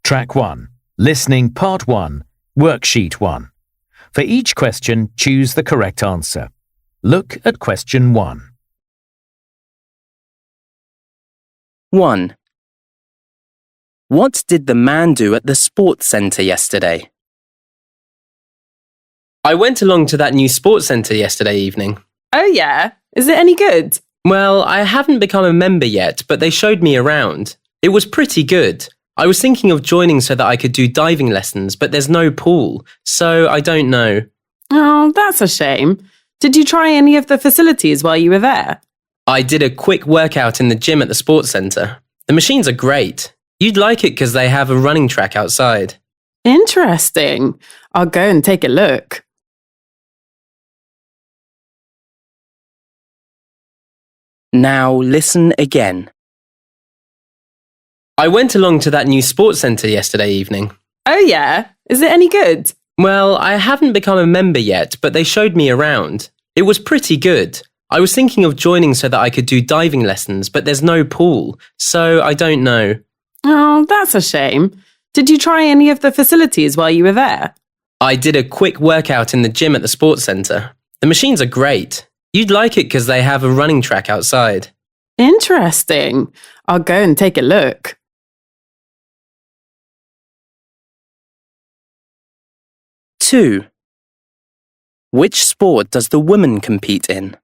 Track 1. Listening Part 1, Worksheet 1. For each question, choose the correct answer. Look at question 1. 1. What did the man do at the sports centre yesterday? I went along to that new sports centre yesterday evening. Oh yeah? Is it any good? Well, I haven't become a member yet, but they showed me around. It was pretty good. I was thinking of joining so that I could do diving lessons, but there's no pool, so I don't know. Oh, that's a shame. Did you try any of the facilities while you were there? I did a quick workout in the gym at the sports centre. The machines are great. You'd like it because they have a running track outside. Interesting. I'll go and take a look. Now listen again. I went along to that new sports centre yesterday evening. Oh yeah? Is it any good? Well, I haven't become a member yet, but they showed me around. It was pretty good. I was thinking of joining so that I could do diving lessons, but there's no pool, so I don't know. Oh, that's a shame. Did you try any of the facilities while you were there? I did a quick workout in the gym at the sports centre. The machines are great. You'd like it because they have a running track outside. Interesting. I'll go and take a look. Two. Which sport does the woman compete in?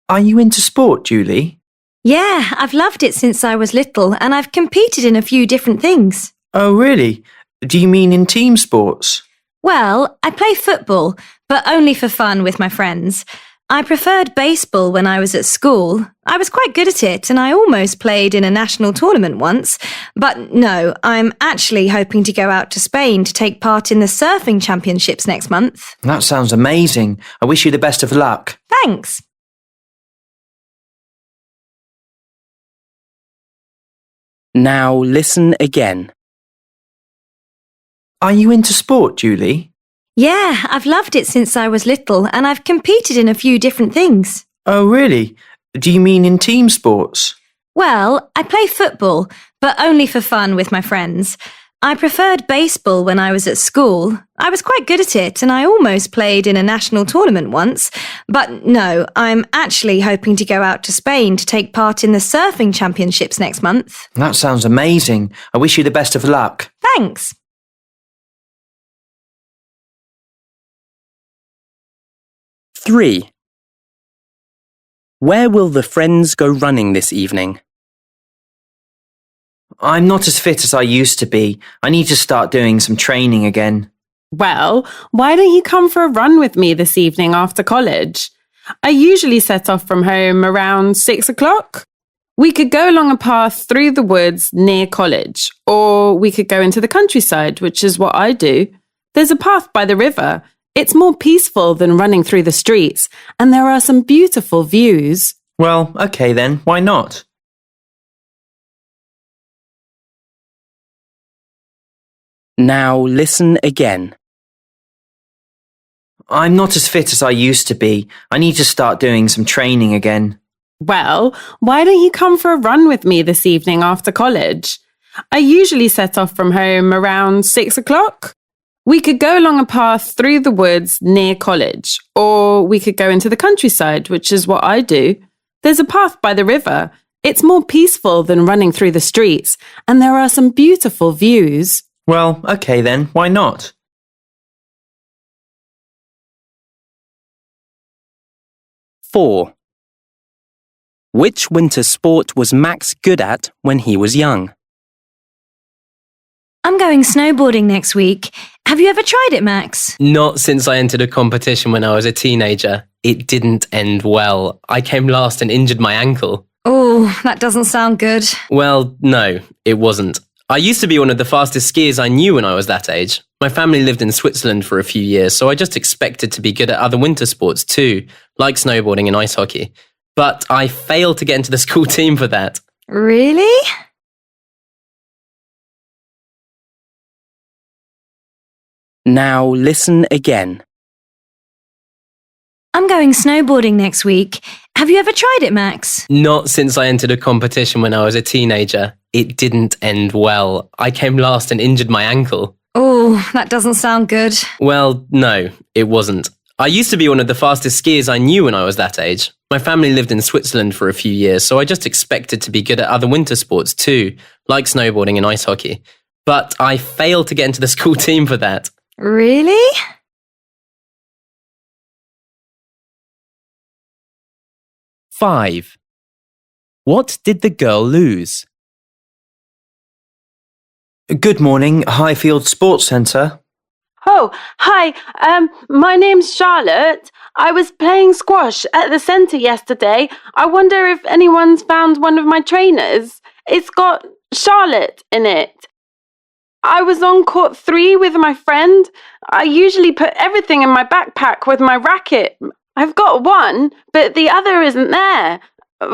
Are you into sport, Julie? Yeah, I've loved it since I was little and I've competed in a few different things. Oh, really? Do you mean in team sports? Well, I play football, but only for fun with my friends. I preferred baseball when I was at school. I was quite good at it and I almost played in a national tournament once. But no, I'm actually hoping to go out to Spain to take part in the surfing championships next month. That sounds amazing. I wish you the best of luck. Thanks. Now listen again. Are you into sport, Julie? Yeah, I've loved it since I was little and I've competed in a few different things. Oh, really? Do you mean in team sports? Well, I play football, but only for fun with my friends. I preferred baseball when I was at school. I was quite good at it and I almost played in a national tournament once. But no, I'm actually hoping to go out to Spain to take part in the surfing championships next month. That sounds amazing. I wish you the best of luck. Thanks. 3. Where will the friends go running this evening? I'm not as fit as I used to be. I need to start doing some training again. Well, why don't you come for a run with me this evening after college? I usually set off from home around 6 o'clock. We could go along a path through the woods near college, or we could go into the countryside, which is what I do. There's a path by the river. It's more peaceful than running through the streets, and there are some beautiful views. Well, okay then. Why not? Now listen again. I'm not as fit as I used to be. I need to start doing some training again. Well, why don't you come for a run with me this evening after college? I usually set off from home around 6 o'clock. We could go along a path through the woods near college, or we could go into the countryside, which is what I do. There's a path by the river. It's more peaceful than running through the streets, and there are some beautiful views. Well, okay then. Why not? 4. Which winter sport was Max good at when he was young? I'm going snowboarding next week. Have you ever tried it, Max? Not since I entered a competition when I was a teenager. It didn't end well. I came last and injured my ankle. Oh, that doesn't sound good. Well, no, it wasn't. I used to be one of the fastest skiers I knew when I was that age. My family lived in Switzerland for a few years, so I just expected to be good at other winter sports too, like snowboarding and ice hockey. But I failed to get into the school team for that. Really? Now listen again. I'm going snowboarding next week. Have you ever tried it, Max? Not since I entered a competition when I was a teenager. It didn't end well. I came last and injured my ankle. Oh, that doesn't sound good. Well, no, it wasn't. I used to be one of the fastest skiers I knew when I was that age. My family lived in Switzerland for a few years, so I just expected to be good at other winter sports too, like snowboarding and ice hockey. But I failed to get into the school team for that. Really? Five. What did the girl lose? Good morning, Highfield Sports Centre. Oh, hi. My name's Charlotte. I was playing squash at the centre yesterday. I wonder if anyone's found one of my trainers. It's got Charlotte in it. I was on court 3 with my friend. I usually put everything in my backpack with my racket. I've got one, but the other isn't there.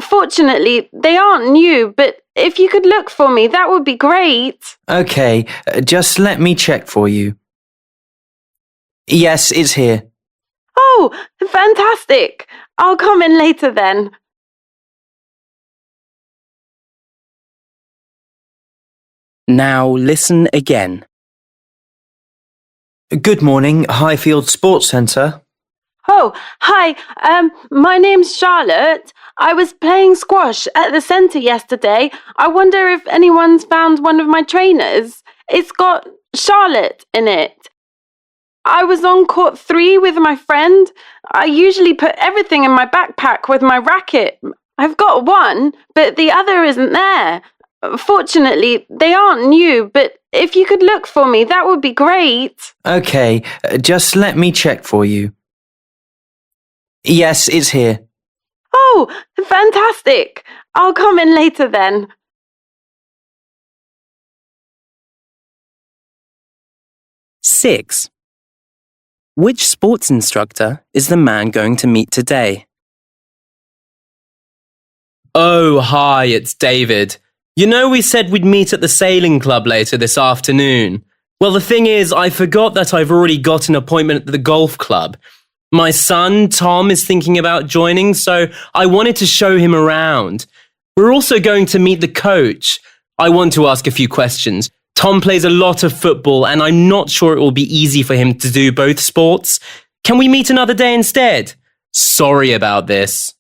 Fortunately, they aren't new, but if you could look for me, that would be great. Okay, just let me check for you. Yes, it's here. Oh, fantastic. I'll come in later then. Now listen again. Good morning, Highfield Sports Centre. Oh, hi. My name's Charlotte. I was playing squash at the centre yesterday. I wonder if anyone's found one of my trainers. It's got Charlotte in it. I was on court 3 with my friend. I usually put everything in my backpack with my racket. I've got one, but the other isn't there. Fortunately, they aren't new, but if you could look for me, that would be great. Okay, just let me check for you. Yes, it's here. Oh, fantastic. I'll come in later then. Six. Which sports instructor is the man going to meet today? Oh, hi, it's David. You know we said we'd meet at the sailing club later this afternoon. Well, the thing is, I forgot that I've already got an appointment at the golf club. My son, Tom, is thinking about joining, so I wanted to show him around. We're also going to meet the coach. I want to ask a few questions. Tom plays a lot of football, and I'm not sure it will be easy for him to do both sports. Can we meet another day instead? Sorry about this.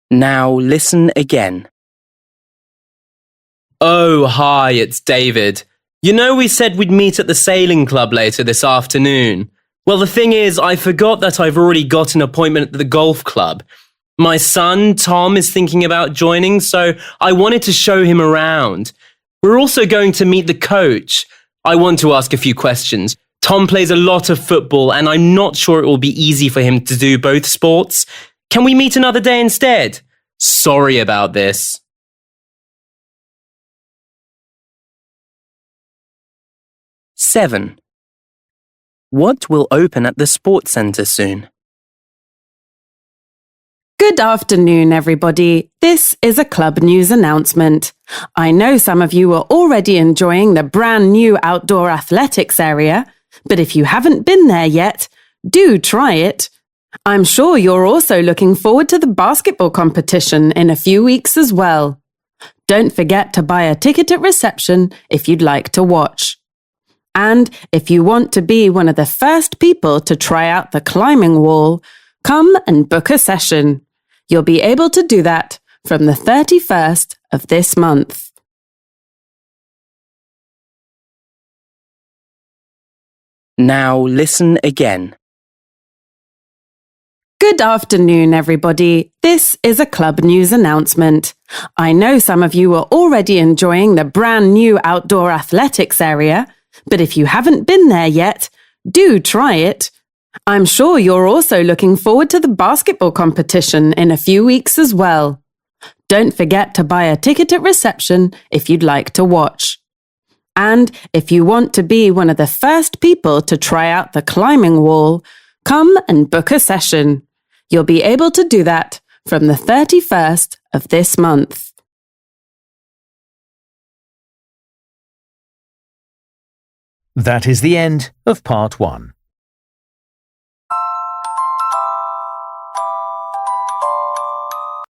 Now listen again. Oh, hi, it's David. You know we said we'd meet at the sailing club later this afternoon. Well, the thing is, I forgot that I've already got an appointment at the golf club. My son, Tom, is thinking about joining, so I wanted to show him around. We're also going to meet the coach. I want to ask a few questions. Tom plays a lot of football, and I'm not sure it will be easy for him to do both sports. Can we meet another day instead? Sorry about this. 7. What will open at the sports centre soon? Good afternoon, everybody. This is a club news announcement. I know some of you are already enjoying the brand new outdoor athletics area, but if you haven't been there yet, do try it. I'm sure you're also looking forward to the basketball competition in a few weeks as well. Don't forget to buy a ticket at reception if you'd like to watch. And if you want to be one of the first people to try out the climbing wall, come and book a session. You'll be able to do that from the 31st of this month. Now listen again. Good afternoon, everybody. This is a club news announcement. I know some of you are already enjoying the brand new outdoor athletics area, but if you haven't been there yet, do try it. I'm sure you're also looking forward to the basketball competition in a few weeks as well. Don't forget to buy a ticket at reception if you'd like to watch. And if you want to be one of the first people to try out the climbing wall, come and book a session. You'll be able to do that from the 31st of this month. That is the end of part 1.